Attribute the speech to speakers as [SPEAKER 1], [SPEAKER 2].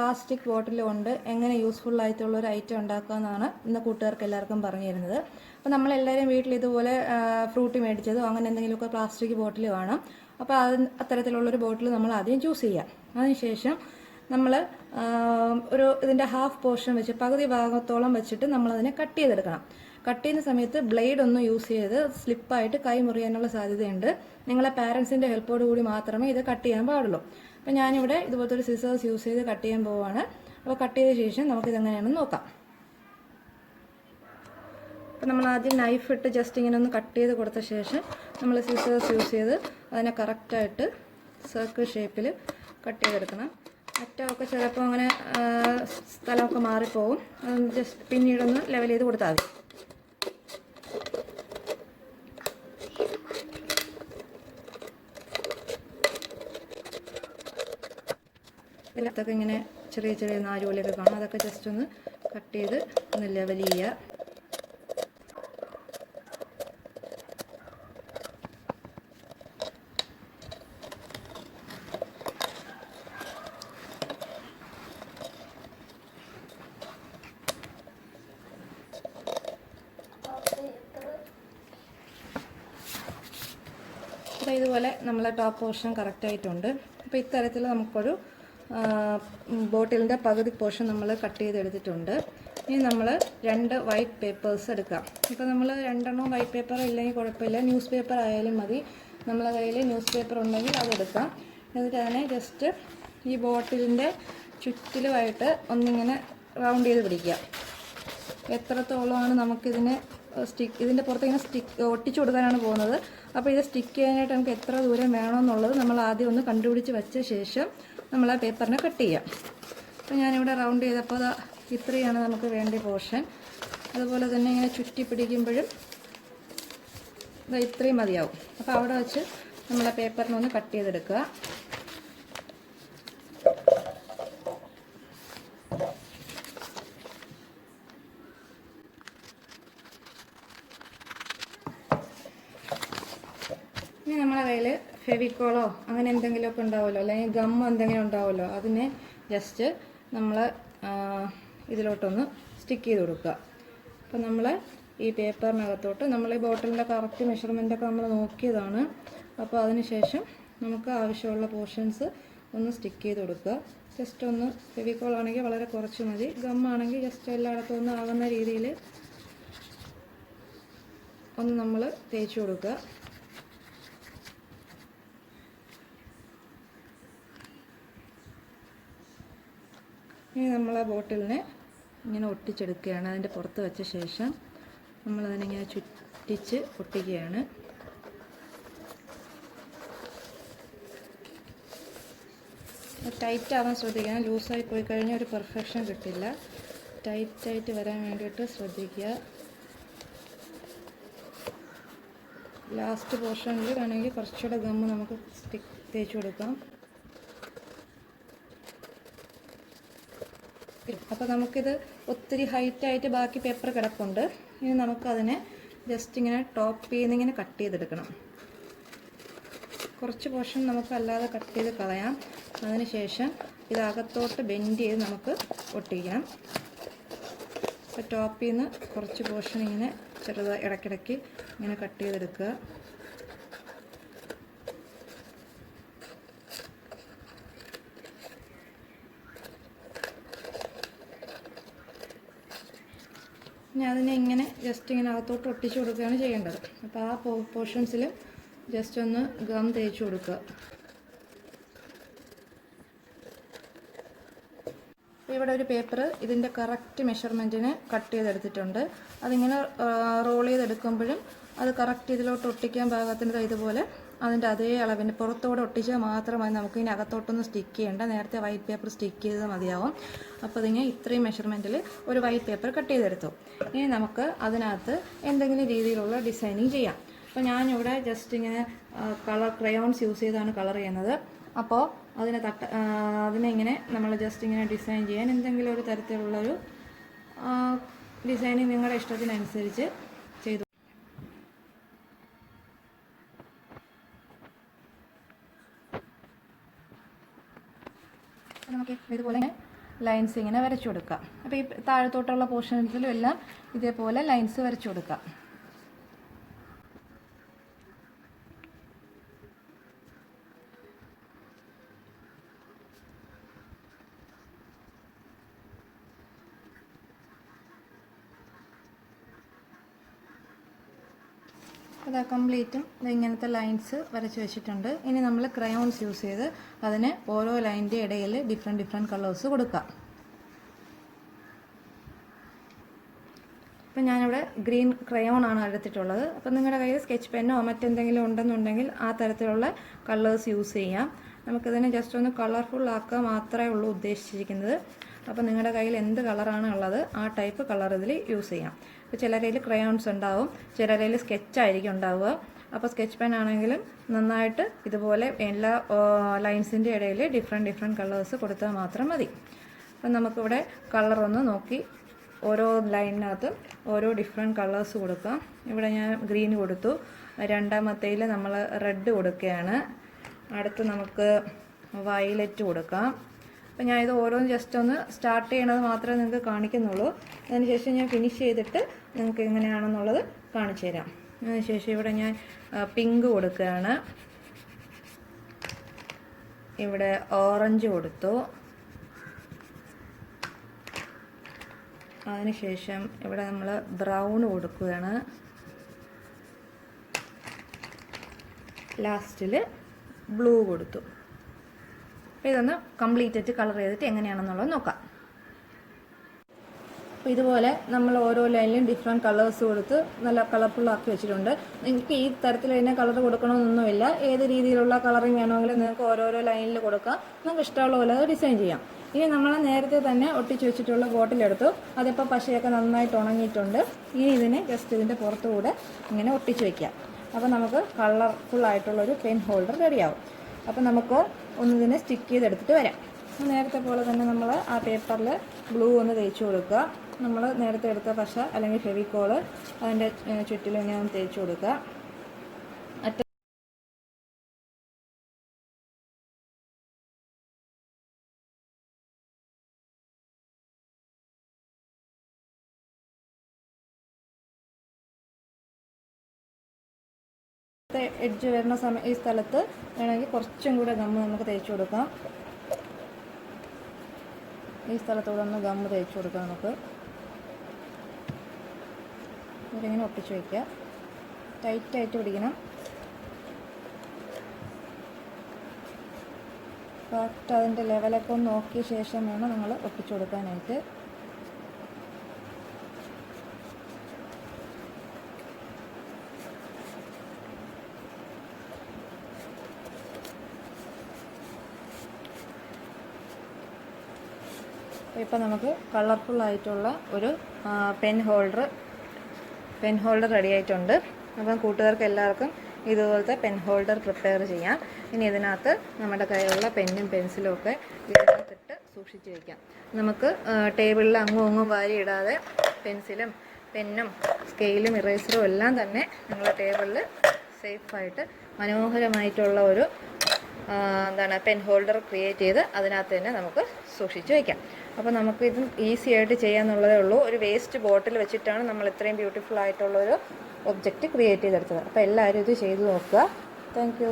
[SPEAKER 1] Plastic bottle കൊണ്ട് എങ്ങനെ useful ആയിട്ടുള്ള ഒരു ഐറ്റം ഉണ്ടാക്കാമെന്നാണ് ഇന്ന് കൂട്ടുകാർക്ക് എല്ലാവർക്കും പറഞ്ഞു തരുന്നത്. അപ്പോൾ നമ്മളെല്ലാവരും വീട്ടിൽ ഇതുപോലെ ഫ്രൂട്ടി മേടിച്ചതോ അങ്ങനെ എന്തെങ്കിലുമൊക്കെ പ്ലാസ്റ്റിക് ബോട്ടിൽ കാണാം. അപ്പോൾ അത്തരത്തിലുള്ളൊരു ബോട്ടിൽ നമ്മൾ ആദ്യം ചൂസ് ചെയ്യാം. അതിനുശേഷം നമ്മൾ ഇതിൻ്റെ ഹാഫ് പോർഷൻ വെച്ച് പകുതി ഭാഗത്തോളം വെച്ചിട്ട് നമ്മളതിനെ കട്ട് ചെയ്തെടുക്കണം. കട്ട് ചെയ്യുന്ന സമയത്ത് ബ്ലേഡ് ഒന്നും യൂസ് ചെയ്ത് സ്ലിപ്പായിട്ട് കൈ മുറിയാനുള്ള സാധ്യതയുണ്ട്. നിങ്ങളെ പാരൻസിൻ്റെ ഹെൽപ്പോട് കൂടി മാത്രമേ ഇത് കട്ട് ചെയ്യാൻ പാടുള്ളൂ. അപ്പോൾ ഞാനിവിടെ ഇതുപോലത്തെ ഒരു സിസേഴ്സ് യൂസ് ചെയ്ത് കട്ട് ചെയ്യാൻ പോവുകയാണ്. അപ്പോൾ കട്ട് ചെയ്ത ശേഷം നമുക്കിതെങ്ങനെയാണെന്ന് നോക്കാം. അപ്പോൾ നമ്മൾ ആദ്യം നൈഫ് ഇട്ട് ജസ്റ്റ് ഇങ്ങനെ ഒന്ന് കട്ട് ചെയ്ത് കൊടുത്ത ശേഷം നമ്മൾ സിസേഴ്സ് യൂസ് ചെയ്ത് അതിനെ കറക്റ്റായിട്ട് സർക്കിൾ ഷേപ്പിൽ കട്ട് ചെയ്തെടുക്കണം. അറ്റമൊക്കെ ചിലപ്പോൾ അങ്ങനെ സ്ഥലമൊക്കെ മാറിപ്പോവും. ജസ്റ്റ് പിന്നീടൊന്ന് ലെവൽ ചെയ്ത് കൊടുത്താൽ മതി. ഇതിലത്തൊക്കെ ഇങ്ങനെ ചെറിയ ചെറിയ നാരുപോലെയൊക്കെ കാണും. അതൊക്കെ ജസ്റ്റ് ഒന്ന് കട്ട് ചെയ്ത് ഒന്ന് ലെവൽ ചെയ്യുക. അപ്പോൾ ഇതുപോലെ നമ്മളെ ടോപ്പ് പോർഷൻ കറക്റ്റായിട്ടുണ്ട്. അപ്പോൾ ഇത്തരത്തിൽ നമുക്കൊരു ബോട്ടിലിൻ്റെ പകുതി പോർഷൻ നമ്മൾ കട്ട് ചെയ്തെടുത്തിട്ടുണ്ട്. ഇനി നമ്മൾ 2 വൈറ്റ് പേപ്പേഴ്സ് എടുക്കാം. ഇപ്പോൾ നമ്മൾ 2 എണ്ണം വൈറ്റ് പേപ്പർ ഇല്ലെങ്കിൽ കുഴപ്പമില്ല, ന്യൂസ് പേപ്പർ ആയാലും മതി. നമ്മളെ കയ്യിൽ ന്യൂസ് പേപ്പർ ഉണ്ടെങ്കിൽ അതെടുക്കാം. എന്നിട്ട് അതിനെ ജസ്റ്റ് ഈ ബോട്ടിലിൻ്റെ ചുറ്റിലുമായിട്ട് ഒന്നിങ്ങനെ റൗണ്ട് ചെയ്ത് പിടിക്കുക. എത്രത്തോളമാണ് നമുക്കിതിനെ ഇതിൻ്റെ പുറത്ത് ഇങ്ങനെ ഒട്ടിച്ചു കൊടുക്കാനാണ് പോകുന്നത്. അപ്പോൾ ഇത് സ്റ്റിക്ക് ചെയ്യാനായിട്ട് നമുക്ക് എത്ര ദൂരം വേണമെന്നുള്ളത് നമ്മൾ ആദ്യം ഒന്ന് കണ്ടുപിടിച്ച് വെച്ച ശേഷം നമ്മൾ ആ പേപ്പറിനെ കട്ട് ചെയ്യാം. അപ്പോൾ ഞാനിവിടെ റൗണ്ട് ചെയ്തപ്പോൾ ഇത്രയാണ് നമുക്ക് വേണ്ട പോർഷൻ. അതുപോലെ തന്നെ ഇങ്ങനെ ചുറ്റി പിടിക്കുമ്പോഴും ഇത്രയും മതിയാവും. അപ്പോൾ അവിടെ വെച്ച് നമ്മൾ ആ പേപ്പറിനൊന്ന് കട്ട് ചെയ്തെടുക്കുക. ഇനി നമ്മളെ കയ്യിൽ ഫെവിക്കോളോ അങ്ങനെ എന്തെങ്കിലുമൊക്കെ ഉണ്ടാവുമല്ലോ, അല്ലെങ്കിൽ ഗമ്മോ എന്തെങ്കിലും ഉണ്ടാവുമല്ലോ, അതിനെ ജസ്റ്റ് നമ്മൾ ഇതിലോട്ടൊന്ന് സ്റ്റിക്ക് ചെയ്ത് കൊടുക്കുക. അപ്പോൾ നമ്മൾ ഈ പേപ്പറിനകത്തോട്ട് നമ്മൾ ഈ ബോട്ടിലിൻ്റെ കറക്റ്റ് മെഷർമെൻറ്റൊക്കെ നമ്മൾ നോക്കിയതാണ്. അപ്പോൾ അതിന് ശേഷം നമുക്ക് ആവശ്യമുള്ള പോർഷൻസ് ഒന്ന് സ്റ്റിക്ക് ചെയ്ത് കൊടുക്കുക. ജസ്റ്റ് ഒന്ന് ഫെവിക്കോൾ ആണെങ്കിൽ വളരെ കുറച്ച് മതി, ഗമ്മാണെങ്കിൽ ജസ്റ്റ് എല്ലായിടത്തും ഒന്ന് ആകുന്ന രീതിയിൽ ഒന്ന് നമ്മൾ തേച്ച് കൊടുക്കുക. ഇനി നമ്മൾ ആ ബോട്ടിലിനെ ഇങ്ങനെ ഒട്ടിച്ചെടുക്കുകയാണ്. അതിൻ്റെ പുറത്ത് വെച്ച ശേഷം നമ്മളതിനിങ്ങനെ ചുറ്റിച്ച് ഒട്ടിക്കുകയാണ്. ടൈറ്റ് ആവാൻ ശ്രദ്ധിക്കണം. ലൂസായി പോയി കഴിഞ്ഞാൽ ഒരു പെർഫെക്ഷൻ കിട്ടില്ല. ടൈറ്റായിട്ട് വരാൻ വേണ്ടിയിട്ട് ശ്രദ്ധിക്കുക. ലാസ്റ്റ് പോർഷനിൽ വേണമെങ്കിൽ കുറച്ചുകൂടെ ഗമ്മ് നമുക്ക് തേച്ച് കൊടുക്കാം. അപ്പോൾ നമുക്കിത് ഒത്തിരി ഹൈറ്റായിട്ട് ബാക്കി പേപ്പർ കിടപ്പുണ്ട്. ഇനി നമുക്കതിനെ ജസ്റ്റ് ഇങ്ങനെ ടോപ്പ് ചെയ്യുന്നിങ്ങനെ കട്ട് ചെയ്തെടുക്കണം. കുറച്ച് പോർഷൻ നമുക്ക് അല്ലാതെ കട്ട് ചെയ്ത് കളയാം. അതിനുശേഷം ഇതകത്തോട്ട് ബെൻഡ് ചെയ്ത് നമുക്ക് ഒട്ടിക്കണം. അപ്പോൾ ടോപ്പിൽ നിന്ന് കുറച്ച് പോർഷൻ ഇങ്ങനെ ചെറുതായി ഇടയ്ക്കിടയ്ക്ക് ഇങ്ങനെ കട്ട് ചെയ്തെടുക്കുക. ഇനി അതിനെ ഇങ്ങനെ ജസ്റ്റ് ഇങ്ങനെ അകത്തോട്ട് ഒട്ടിച്ച് കൊടുക്കുകയാണ് ചെയ്യേണ്ടത്. അപ്പോൾ ആ പോർഷൻസിൽ ജസ്റ്റ് ഒന്ന് ഗം തേച്ച് കൊടുക്കുക. ഇവിടെ ഒരു പേപ്പർ ഇതിൻ്റെ കറക്റ്റ് മെഷർമെൻറ്റിന് കട്ട് ചെയ്തെടുത്തിട്ടുണ്ട്. അതിങ്ങനെ റോൾ ചെയ്തെടുക്കുമ്പോഴും അത് കറക്റ്റ് ഇതിലോട്ട് ഒട്ടിക്കാൻ പാകത്തിന് ഇതുപോലെ അതിൻ്റെ അതേ അളവിൻ്റെ പുറത്തോടെ ഒട്ടിച്ചാൽ മാത്രമായി നമുക്ക് ഇനി അകത്തോട്ടൊന്ന് സ്റ്റിക്ക് ചെയ്യേണ്ട. നേരത്തെ വൈറ്റ് പേപ്പർ സ്റ്റിക്ക് ചെയ്തത് മതിയാവും. അപ്പോൾ അതിങ്ങനെ ഇത്രയും മെഷർമെൻറ്റിൽ ഒരു വൈറ്റ് പേപ്പർ കട്ട് ചെയ്തെടുത്തു. ഇനി നമുക്ക് അതിനകത്ത് എന്തെങ്കിലും രീതിയിലുള്ള ഡിസൈനിങ് ചെയ്യാം. അപ്പോൾ ഞാനിവിടെ ജസ്റ്റ് ഇങ്ങനെ ക്രയോൺസ് യൂസ് ചെയ്താണ് കളർ ചെയ്യുന്നത്. അപ്പോൾ അതിനെ ഇങ്ങനെ നമ്മൾ ജസ്റ്റ് ഇങ്ങനെ ഡിസൈൻ ചെയ്യാൻ എന്തെങ്കിലും ഒരു തരത്തിലുള്ളൊരു ഡിസൈനിങ് നിങ്ങളുടെ ഇഷ്ടത്തിനനുസരിച്ച് ചെയ്തു. നമുക്ക് ഇതുപോലെ ലൈൻസ് ഇങ്ങനെ വരച്ചു കൊടുക്കാം. അപ്പോൾ ഈ താഴത്തോട്ടുള്ള പോർഷൻസിലും എല്ലാം ഇതേപോലെ ലൈൻസ് വരച്ചു കൊടുക്കാം. അത് കംപ്ലീറ്റും ഇങ്ങനത്തെ ലൈൻസ് വരച്ച് വെച്ചിട്ടുണ്ട്. ഇനി നമ്മൾ ക്രയോൺസ് യൂസ് ചെയ്ത് അതിന് ഓരോ ലൈനിൻ്റെ ഇടയിൽ ഡിഫറെൻറ്റ് കളേഴ്സ് കൊടുക്കാം. അപ്പം ഞാനിവിടെ ഗ്രീൻ ക്രയോൺ ആണ് എടുത്തിട്ടുള്ളത്. അപ്പം നിങ്ങളുടെ കയ്യിൽ സ്കെച്ച് പെന്നോ മറ്റെന്തെങ്കിലും ഉണ്ടെന്നുണ്ടെങ്കിൽ ആ തരത്തിലുള്ള കളേഴ്സ് യൂസ് ചെയ്യാം. നമുക്കിതിനെ ജസ്റ്റ് ഒന്ന് കളർഫുൾ ആക്കുക മാത്രമേ ഉള്ളൂ ഉദ്ദേശിച്ചിരിക്കുന്നത്. അപ്പോൾ നിങ്ങളുടെ കയ്യിൽ എന്ത് കളറാണ് ഉള്ളത് ആ ടൈപ്പ് കളർ ഇതിൽ യൂസ് ചെയ്യാം. ഇപ്പോൾ ചിലരയിൽ ക്രയോൺസ് ഉണ്ടാവും, ചിലരയിൽ സ്കെച്ചായിരിക്കും ഉണ്ടാവുക. അപ്പോൾ സ്കെച്ച് പെൻ ആണെങ്കിലും നന്നായിട്ട് ഇതുപോലെ എല്ലാ ലൈൻസിൻ്റെ ഇടയിൽ ഡിഫറെൻറ്റ് കളേഴ്സ് കൊടുത്താൽ മാത്രം മതി. അപ്പം നമുക്കിവിടെ കളറൊന്ന് നോക്കി ഓരോ ലൈനിനകത്തും ഓരോ ഡിഫറെൻറ്റ് കളേഴ്സ് കൊടുക്കാം. ഇവിടെ ഞാൻ ഗ്രീൻ കൊടുത്തു. രണ്ടാമത്തേൽ നമ്മൾ റെഡ് കൊടുക്കുകയാണ്. അടുത്ത് നമുക്ക് വയലറ്റ് കൊടുക്കാം. അപ്പോൾ ഞാൻ ഇത് ഓരോന്ന് ജസ്റ്റ് ഒന്ന് സ്റ്റാർട്ട് ചെയ്യണത് മാത്രമേ നിങ്ങൾക്ക് കാണിക്കുന്നുള്ളൂ. അതിനുശേഷം ഞാൻ ഫിനിഷ് ചെയ്തിട്ട് നിങ്ങൾക്ക് എങ്ങനെയാണെന്നുള്ളത് കാണിച്ചു തരാം. അതിനുശേഷം ഇവിടെ ഞാൻ പിങ്ക് കൊടുക്കുകയാണ്. ഇവിടെ ഓറഞ്ച് കൊടുത്തു. അതിനുശേഷം ഇവിടെ നമ്മൾ ബ്രൗൺ കൊടുക്കുകയാണ്. ലാസ്റ്റിൽ ബ്ലൂ കൊടുത്തു. ഇതൊന്ന് കംപ്ലീറ്റ് ആയിട്ട് കളർ ചെയ്തിട്ട് എങ്ങനെയാണെന്നുള്ളത് നോക്കാം. അപ്പോൾ ഇതുപോലെ നമ്മൾ ഓരോ ലൈനിലും ഡിഫറെൻറ്റ് കളേഴ്സ് കൊടുത്ത് നല്ല കളർഫുള്ളാക്കി വെച്ചിട്ടുണ്ട്. നിങ്ങൾക്ക് ഈ തരത്തിൽ തന്നെ കളർ കൊടുക്കണമെന്നൊന്നുമില്ല. ഏത് രീതിയിലുള്ള കളറിങ് വേണമെങ്കിലും നിങ്ങൾക്ക് ഓരോരോ ലൈനിൽ കൊടുക്കാം. നമുക്ക് ഇഷ്ടമുള്ള പോലെ അത് ഡിസൈൻ ചെയ്യാം. ഇനി നമ്മൾ നേരത്തെ തന്നെ ഒട്ടിച്ച് വെച്ചിട്ടുള്ള ബോട്ടിലെടുത്തു. അതിപ്പോൾ പശയൊക്കെ നന്നായിട്ട് ഉണങ്ങിയിട്ടുണ്ട്. ഇനി ഇതിനെ ജസ്റ്റ് ഇതിൻ്റെ പുറത്തുകൂടെ ഇങ്ങനെ ഒട്ടിച്ച് വയ്ക്കാം. അപ്പോൾ നമുക്ക് കളർഫുള്ളായിട്ടുള്ളൊരു പെൻ ഹോൾഡർ റെഡിയാവും. അപ്പോൾ നമുക്ക് ഒന്നിതിനെ സ്റ്റിക്ക് ചെയ്തെടുത്തിട്ട് വരാം. നേരത്തെ പോലെ തന്നെ നമ്മൾ ആ പേപ്പറിൽ ഗ്ലൂ ഒന്ന് തേച്ച് കൊടുക്കുക. നമ്മൾ നേരത്തെ എടുത്ത പശ അല്ലെങ്കിൽ ഫെവിക്കോള് അതിൻ്റെ ചുറ്റിലും ഇങ്ങനെ ഒന്ന് തേച്ച് കൊടുക്കുക. എഡ്ജ് വരുന്ന ഈ സ്ഥലത്ത് വേണമെങ്കിൽ കുറച്ചും കൂടെ ഗമ്മ് നമുക്ക് തേച്ച് കൊടുക്കാം. ഈ സ്ഥലത്തൂടെ ഒന്ന് ഗമ്മ് തേച്ച് കൊടുക്കാം. നമുക്ക് ഇതിങ്ങനെ ഒട്ടിച്ച് വയ്ക്കുക. ടൈറ്റായിട്ട് പിടിക്കണം. കറക്റ്റ് അതിൻ്റെ ലെവലൊക്കെ ഒന്ന് നോക്കിയ ശേഷം വേണം നമ്മൾ ഒട്ടിച്ചു കൊടുക്കാനായിട്ട്. ഇപ്പോൾ നമുക്ക് കളർഫുള്ളായിട്ടുള്ള ഒരു പെൻ ഹോൾഡർ റെഡി ആയിട്ടുണ്ട്. അപ്പം കൂട്ടുകാർക്ക് എല്ലാവർക്കും ഇതുപോലത്തെ പെൻ ഹോൾഡർ പ്രിപ്പയർ ചെയ്യാം. ഇനി ഇതിനകത്ത് നമ്മുടെ കയ്യിലുള്ള പെന്നും പെൻസിലും ഒക്കെ ഇതിനകത്തിട്ട് സൂക്ഷിച്ച് വയ്ക്കാം. നമുക്ക് ടേബിളിൽ അങ്ങും വാരി ഇടാതെ പെൻസിലും പെന്നും സ്കെയിലും ഇറേസറും എല്ലാം തന്നെ നിങ്ങളുടെ ടേബിളിൽ സേഫായിട്ട് മനോഹരമായിട്ടുള്ള ഒരു പെൻ ഹോൾഡർ ക്രിയേറ്റ് ചെയ്ത് അതിനകത്ത് തന്നെ നമുക്ക് സൂക്ഷിച്ച് വയ്ക്കാം. അപ്പോൾ നമുക്കിത് ഈസി ആയിട്ട് ചെയ്യാമെന്നുള്ളതേ ഉള്ളൂ. ഒരു വേസ്റ്റ് ബോട്ടിൽ വെച്ചിട്ടാണ് നമ്മൾ ഇത്രയും ബ്യൂട്ടിഫുൾ ആയിട്ടുള്ളൊരു ഒബ്ജക്റ്റ് ക്രിയേറ്റ് ചെയ്തെടുത്തത്. അപ്പോൾ എല്ലാവരും ഇത് ചെയ്ത് നോക്കുക. Thank you.